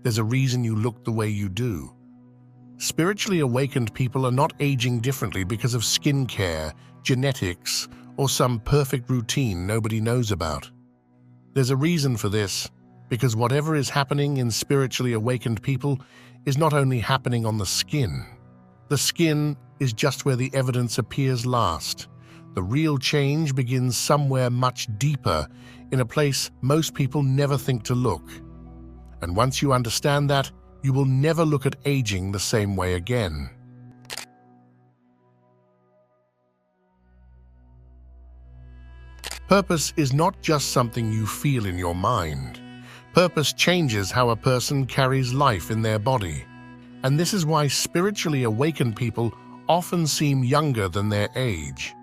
There's a reason you look the way you do. Spiritually awakened people are not aging differently because of skincare, genetics, or some perfect routine nobody knows about. There's a reason for this, because whatever is happening in spiritually awakened people is not only happening on the skin. The skin is just where the evidence appears last. The real change begins somewhere much deeper, in a place most people never think to look. And once you understand that, you will never look at aging the same way again. Purpose is not just something you feel in your mind. Purpose changes how a person carries life in their body. And this is why spiritually awakened people often seem younger than their age.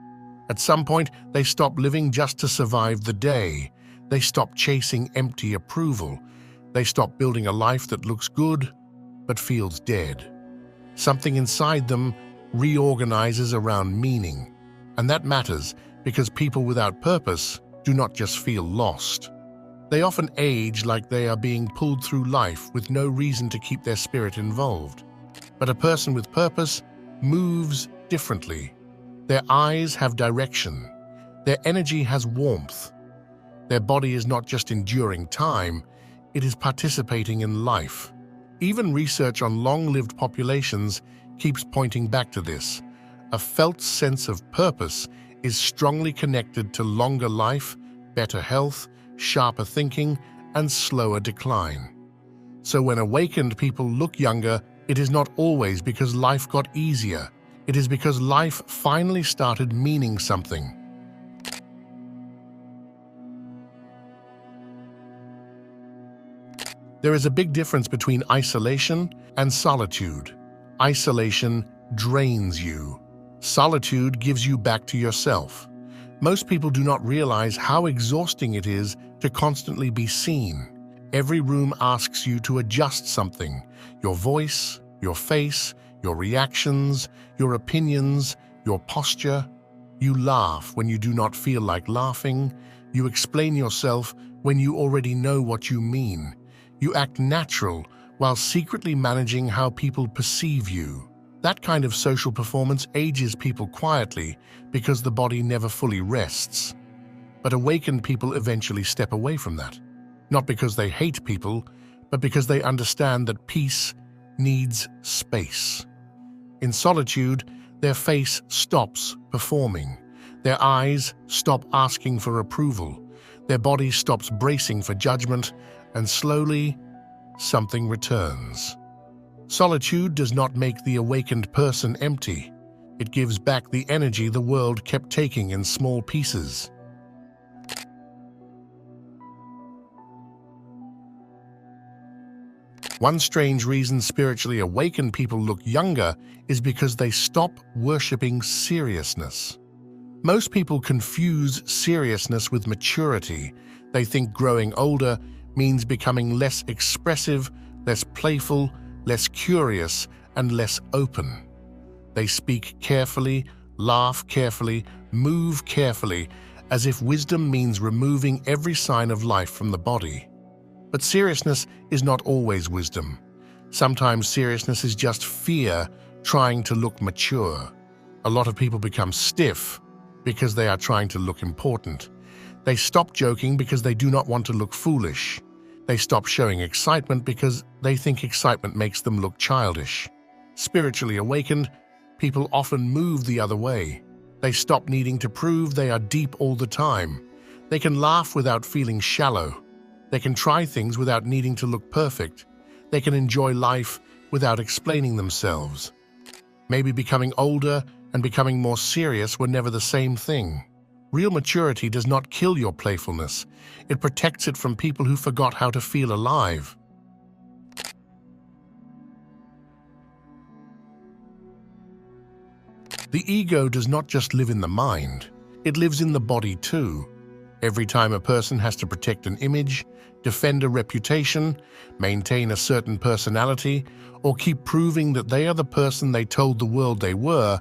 At some point, they stop living just to survive the day. They stop chasing empty approval. They stop building a life that looks good, but feels dead. Something inside them reorganizes around meaning. And that matters because people without purpose do not just feel lost. They often age like they are being pulled through life with no reason to keep their spirit involved. But a person with purpose moves differently. Their eyes have direction. Their energy has warmth. Their body is not just enduring time, it is participating in life. Even research on long-lived populations keeps pointing back to this. A felt sense of purpose is strongly connected to longer life, better health, sharper thinking, and slower decline. So when awakened people look younger, it is not always because life got easier. It is because life finally started meaning something. There is a big difference between isolation and solitude. Isolation drains you. Solitude gives you back to yourself. Most people do not realize how exhausting it is to constantly be seen. Every room asks you to adjust something: your voice, your face, your reactions, your opinions, your posture. You laugh when you do not feel like laughing. You explain yourself when you already know what you mean. You act natural while secretly managing how people perceive you. That kind of social performance ages people quietly because the body never fully rests. But awakened people eventually step away from that. Not because they hate people, but because they understand that peace needs space. In solitude, their face stops performing. Their eyes stop asking for approval. Their body stops bracing for judgment, and slowly, something returns. Solitude does not make the awakened person empty. It gives back the energy the world kept taking in small pieces. One strange reason spiritually awakened people look younger is because they stop worshipping seriousness. Most people confuse seriousness with maturity. They think growing older means becoming less expressive, less playful, less curious, and less open. They speak carefully, laugh carefully, move carefully, as if wisdom means removing every sign of life from the body. But seriousness is not always wisdom. Sometimes seriousness is just fear trying to look mature. A lot of people become stiff because they are trying to look important. They stop joking because they do not want to look foolish. They stop showing excitement because they think excitement makes them look childish. Spiritually awakened, people often move the other way. They stop needing to prove they are deep all the time. They can laugh without feeling shallow. They can try things without needing to look perfect. They can enjoy life without explaining themselves. Maybe becoming older and becoming more serious were never the same thing. Real maturity does not kill your playfulness. It protects it from people who forgot how to feel alive. The ego does not just live in the mind, it lives in the body too. Every time a person has to protect an image, defend a reputation, maintain a certain personality, or keep proving that they are the person they told the world they were,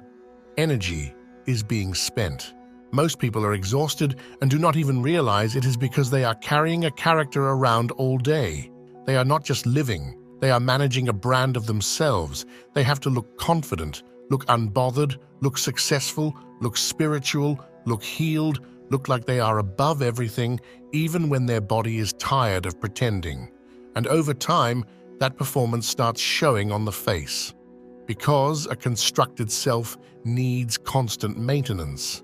energy is being spent. Most people are exhausted and do not even realize it is because they are carrying a character around all day. They are not just living, They are managing a brand of themselves. They have to look confident, look unbothered, look successful, look spiritual, look healed, look like they are above everything, even when their body is tired of pretending. And over time, that performance starts showing on the face. Because a constructed self needs constant maintenance.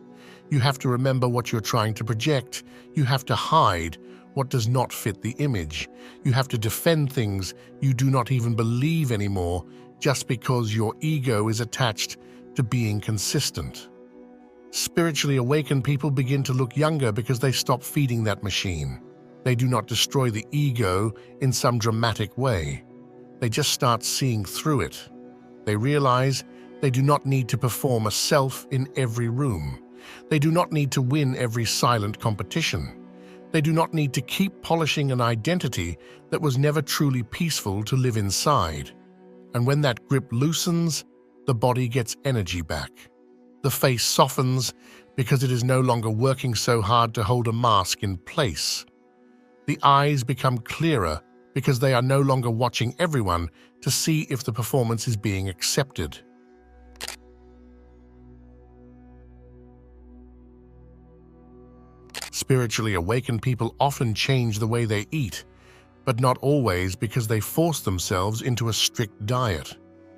You have to remember what you're trying to project. You have to hide what does not fit the image. You have to defend things you do not even believe anymore just because your ego is attached to being consistent. Spiritually awakened people begin to look younger because they stop feeding that machine. They do not destroy the ego in some dramatic way. They just start seeing through it. They realize they do not need to perform a self in every room. They do not need to win every silent competition. They do not need to keep polishing an identity that was never truly peaceful to live inside. And when that grip loosens, the body gets energy back. The face softens because it is no longer working so hard to hold a mask in place. The eyes become clearer because they are no longer watching everyone to see if the performance is being accepted. Spiritually awakened people often change the way they eat, but not always because they force themselves into a strict diet.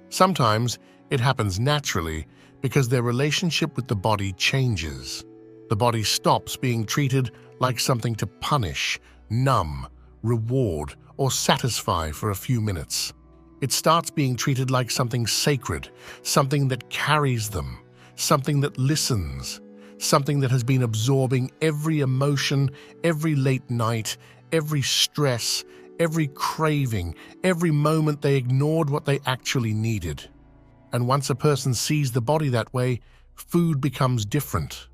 Sometimes it happens naturally because their relationship with the body changes. The body stops being treated like something to punish, numb, reward, or satisfy for a few minutes. It starts being treated like something sacred, something that carries them, something that listens, something that has been absorbing every emotion, every late night, every stress, every craving, every moment they ignored what they actually needed. And once a person sees the body that way, food becomes different.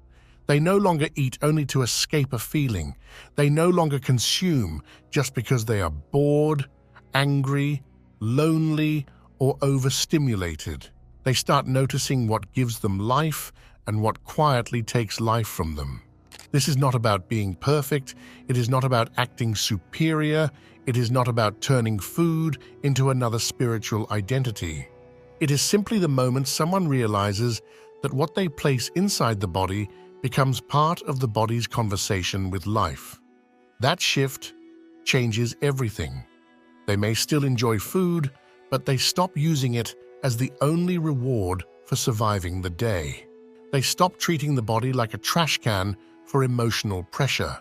They no longer eat only to escape a feeling. They no longer consume just because they are bored, angry, lonely, or overstimulated. They start noticing what gives them life and what quietly takes life from them. This is not about being perfect. It is not about acting superior. It is not about turning food into another spiritual identity. It is simply the moment someone realizes that what they place inside the body becomes part of the body's conversation with life. That shift changes everything. They may still enjoy food, but they stop using it as the only reward for surviving the day. They stop treating the body like a trash can for emotional pressure.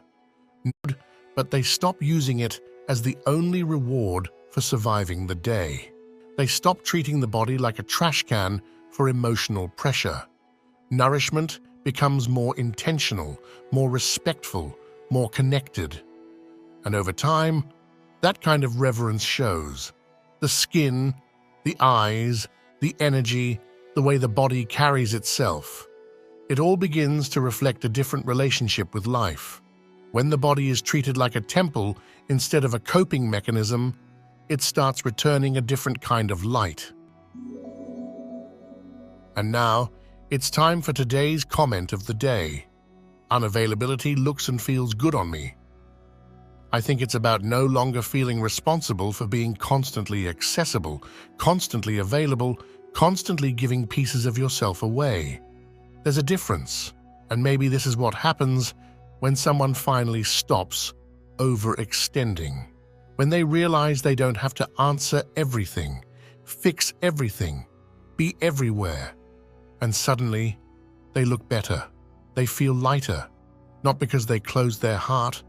But they stop using it as the only reward for surviving the day. They stop treating the body like a trash can for emotional pressure. Nourishment becomes more intentional, more respectful, more connected. And over time, that kind of reverence shows. The skin, the eyes, the energy, the way the body carries itself. It all begins to reflect a different relationship with life. When the body is treated like a temple instead of a coping mechanism, it starts returning a different kind of light. And now, it's time for today's comment of the day. Unavailability looks and feels good on me. I think it's about no longer feeling responsible for being constantly accessible, constantly available, constantly giving pieces of yourself away. There's a difference, and maybe this is what happens when someone finally stops overextending. When they realize they don't have to answer everything, fix everything, be everywhere. And suddenly, they look better. They feel lighter, not because they closed their heart,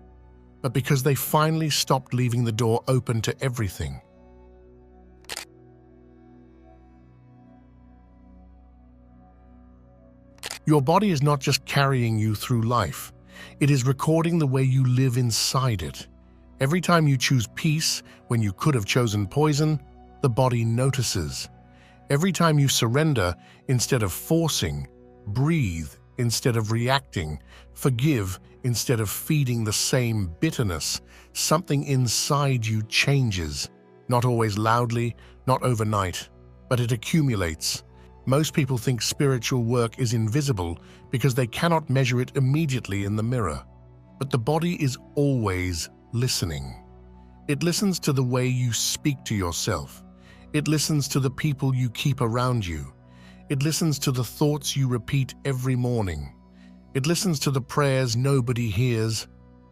but because they finally stopped leaving the door open to everything. Your body is not just carrying you through life. It is recording the way you live inside it. Every time you choose peace when you could have chosen poison, the body notices. Every time you surrender instead of forcing, breathe instead of reacting, forgive instead of feeding the same bitterness, something inside you changes. Not always loudly, not overnight, but it accumulates. Most people think spiritual work is invisible because they cannot measure it immediately in the mirror. But the body is always listening. It listens to the way you speak to yourself. It listens to the people you keep around you. It listens to the thoughts you repeat every morning. It listens to the prayers nobody hears,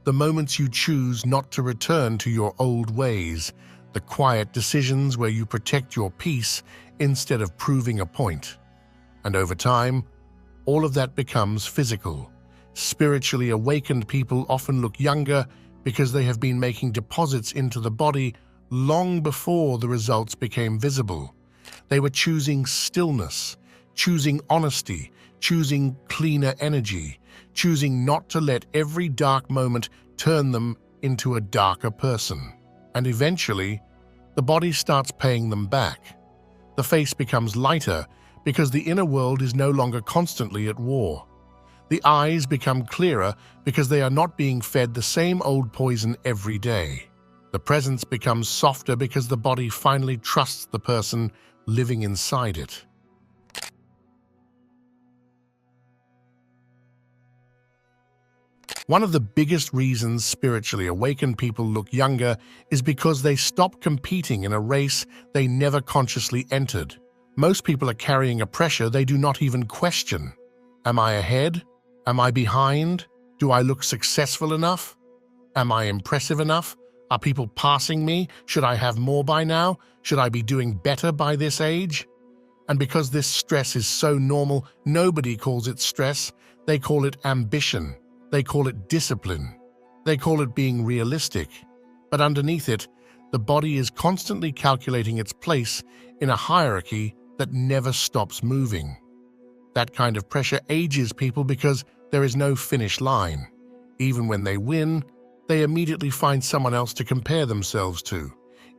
the moments you choose not to return to your old ways, the quiet decisions where you protect your peace instead of proving a point. And over time, all of that becomes physical. Spiritually awakened people often look younger because they have been making deposits into the body long before the results became visible. They were choosing stillness, choosing honesty, choosing cleaner energy, choosing not to let every dark moment turn them into a darker person. And eventually, the body starts paying them back. The face becomes lighter because the inner world is no longer constantly at war. The eyes become clearer because they are not being fed the same old poison every day. The presence becomes softer because the body finally trusts the person living inside it. One of the biggest reasons spiritually awakened people look younger is because they stop competing in a race they never consciously entered. Most people are carrying a pressure they do not even question. Am I ahead? Am I behind? Do I look successful enough? Am I impressive enough? Are people passing me? Should I have more by now? Should I be doing better by this age? And because this stress is so normal, nobody calls it stress. They call it ambition. They call it discipline. They call it being realistic. But underneath it, the body is constantly calculating its place in a hierarchy that never stops moving. That kind of pressure ages people because there is no finish line. Even when they win, they immediately find someone else to compare themselves to.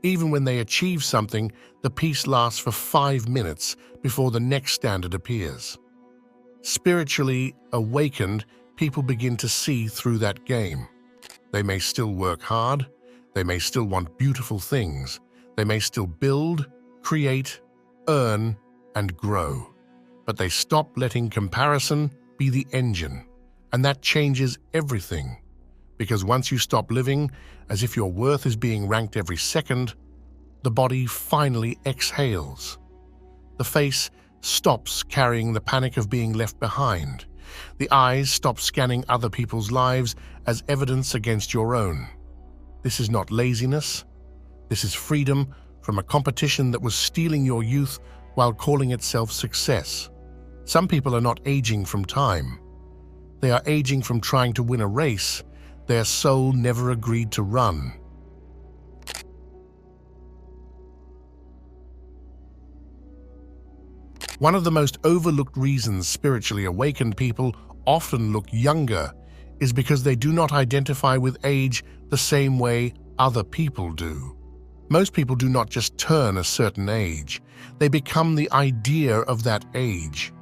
Even when they achieve something, the peace lasts for 5 minutes before the next standard appears. Spiritually awakened, people begin to see through that game. They may still work hard, they may still want beautiful things, they may still build, create, earn, and grow. But they stop letting comparison be the engine, and that changes everything. Because once you stop living as if your worth is being ranked every second, the body finally exhales. The face stops carrying the panic of being left behind. The eyes stop scanning other people's lives as evidence against your own. This is not laziness. This is freedom from a competition that was stealing your youth while calling itself success. Some people are not aging from time. They are aging from trying to win a race their soul never agreed to run. One of the most overlooked reasons spiritually awakened people often look younger is because they do not identify with age the same way other people do. Most people do not just turn a certain age, they become the idea of that age.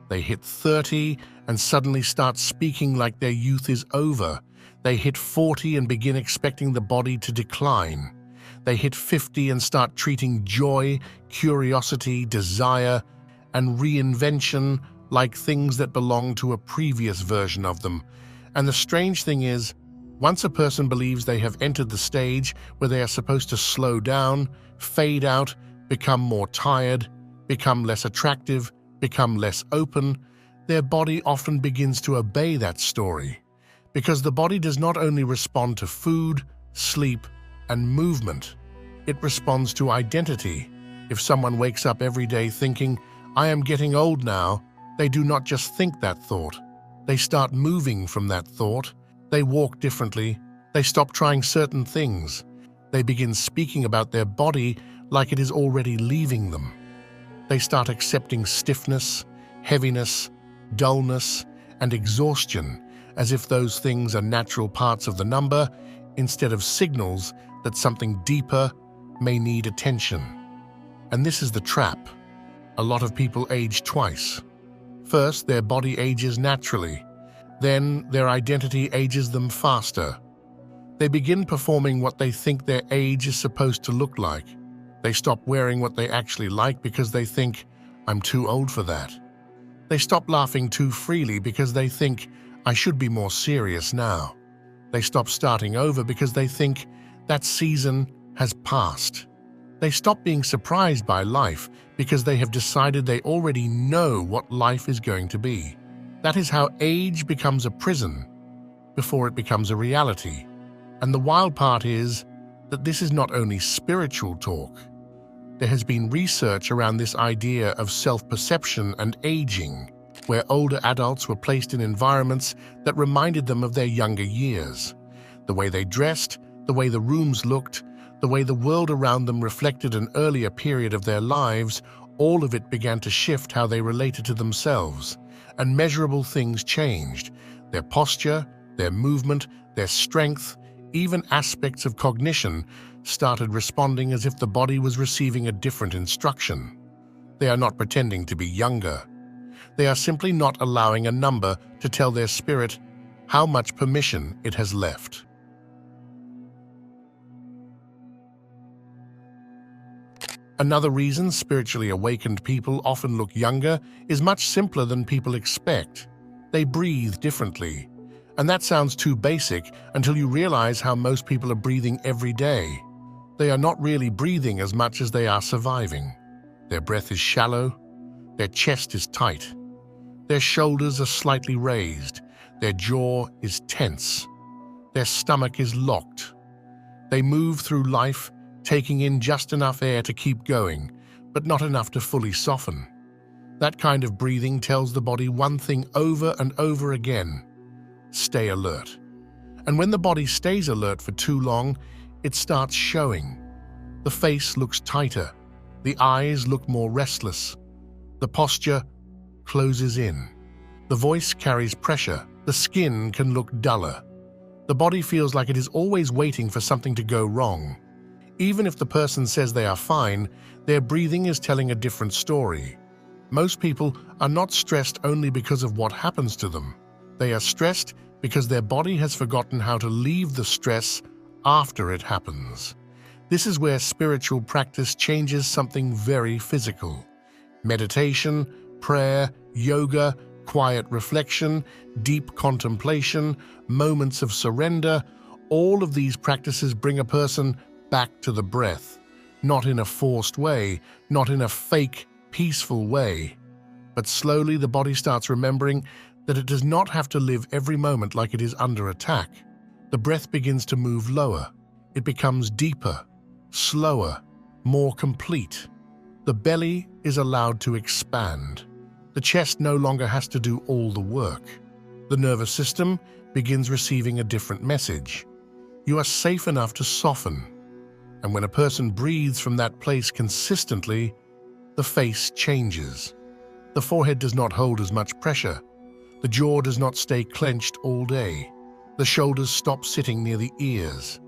They hit 30 and suddenly start speaking like their youth is over. They hit 40 and begin expecting the body to decline. They hit 50 and start treating joy, curiosity, desire, and reinvention like things that belong to a previous version of them. And the strange thing is, once a person believes they have entered the stage where they are supposed to slow down, fade out, become more tired, become less attractive, become less open, their body often begins to obey that story. Because the body does not only respond to food, sleep, and movement, it responds to identity. If someone wakes up every day thinking, "I am getting old now," they do not just think that thought. They start moving from that thought. They walk differently. They stop trying certain things. They begin speaking about their body like it is already leaving them. They start accepting stiffness, heaviness, dullness, and exhaustion as if those things are natural parts of the number instead of signals that something deeper may need attention. And this is the trap. A lot of people age twice. First, their body ages naturally. Then, their identity ages them faster. They begin performing what they think their age is supposed to look like. They stop wearing what they actually like because they think, "I'm too old for that." They stop laughing too freely because they think, "I should be more serious now." They stop starting over because they think That season has passed. They stop being surprised by life because they have decided they already know what life is going to be. That is how age becomes a prison before it becomes a reality. And the wild part is that this is not only spiritual talk. There has been research around this idea of self-perception and aging, where older adults were placed in environments that reminded them of their younger years. The way they dressed, the way the rooms looked, the way the world around them reflected an earlier period of their lives, all of it began to shift how they related to themselves. And measurable things changed. Their posture, their movement, their strength, even aspects of cognition started responding as if the body was receiving a different instruction. They are not pretending to be younger. They are simply not allowing a number to tell their spirit how much permission it has left. Another reason spiritually awakened people often look younger is much simpler than people expect. They breathe differently. And that sounds too basic until you realize how most people are breathing every day. They are not really breathing as much as they are surviving. Their breath is shallow. Their chest is tight. Their shoulders are slightly raised. Their jaw is tense. Their stomach is locked. They move through life, taking in just enough air to keep going, but not enough to fully soften. That kind of breathing tells the body one thing over and over again: stay alert. And when the body stays alert for too long, it starts showing. The face looks tighter. The eyes look more restless. The posture closes in. The voice carries pressure. The skin can look duller. The body feels like it is always waiting for something to go wrong. Even if the person says they are fine, their breathing is telling a different story. Most people are not stressed only because of what happens to them. They are stressed because their body has forgotten how to leave the stress after it happens. This is where spiritual practice changes something very physical. Meditation, prayer, yoga, quiet reflection, deep contemplation, moments of surrender, all of these practices bring a person back to the breath, not in a forced way, not in a fake, peaceful way. But slowly the body starts remembering that it does not have to live every moment like it is under attack. The breath begins to move lower. It becomes deeper, slower, more complete. The belly is allowed to expand. The chest no longer has to do all the work. The nervous system begins receiving a different message. You are safe enough to soften. And when a person breathes from that place consistently, the face changes. The forehead does not hold as much pressure. The jaw does not stay clenched all day. The shoulders stop sitting near the ears.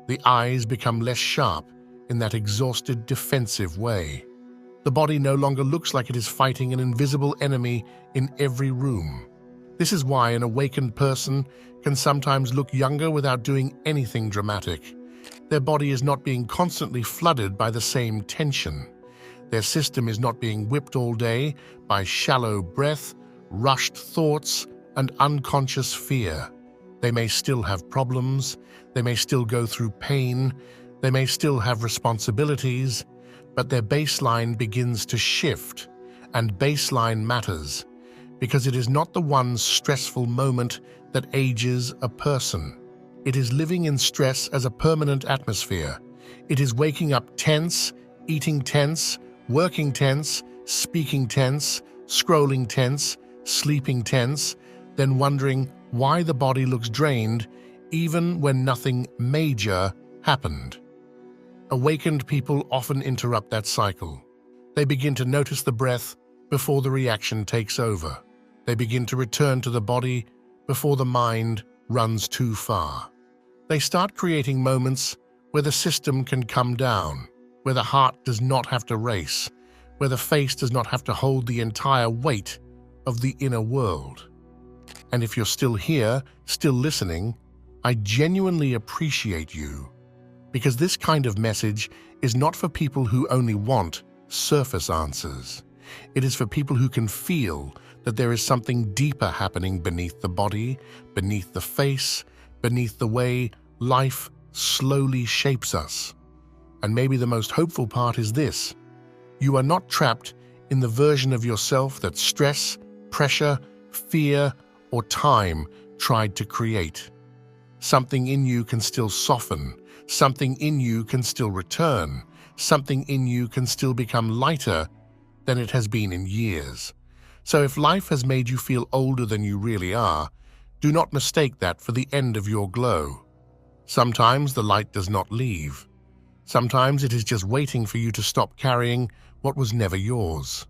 The eyes become less sharp in that exhausted, defensive way. The body no longer looks like it is fighting an invisible enemy in every room. This is why an awakened person can sometimes look younger without doing anything dramatic. Their body is not being constantly flooded by the same tension. Their system is not being whipped all day by shallow breath, rushed thoughts, and unconscious fear. They may still have problems, they may still go through pain, they may still have responsibilities, but their baseline begins to shift, and baseline matters, because it is not the one stressful moment that ages a person. It is living in stress as a permanent atmosphere. It is waking up tense, eating tense, working tense, speaking tense, scrolling tense, sleeping tense, then wondering why the body looks drained even when nothing major happened. Awakened people often interrupt that cycle. They begin to notice the breath before the reaction takes over. They begin to return to the body before the mind runs too far. They start creating moments where the system can come down, where the heart does not have to race, where the face does not have to hold the entire weight of the inner world. And if you're still here, still listening, I genuinely appreciate you, because this kind of message is not for people who only want surface answers. It is for people who can feel that there is something deeper happening beneath the body, beneath the face, beneath the way life slowly shapes us. And maybe the most hopeful part is this: you are not trapped in the version of yourself that stress, pressure, fear, or time tried to create. Something in you can still soften, something in you can still return, something in you can still become lighter than it has been in years. So if life has made you feel older than you really are, do not mistake that for the end of your glow. Sometimes the light does not leave. Sometimes it is just waiting for you to stop carrying what was never yours.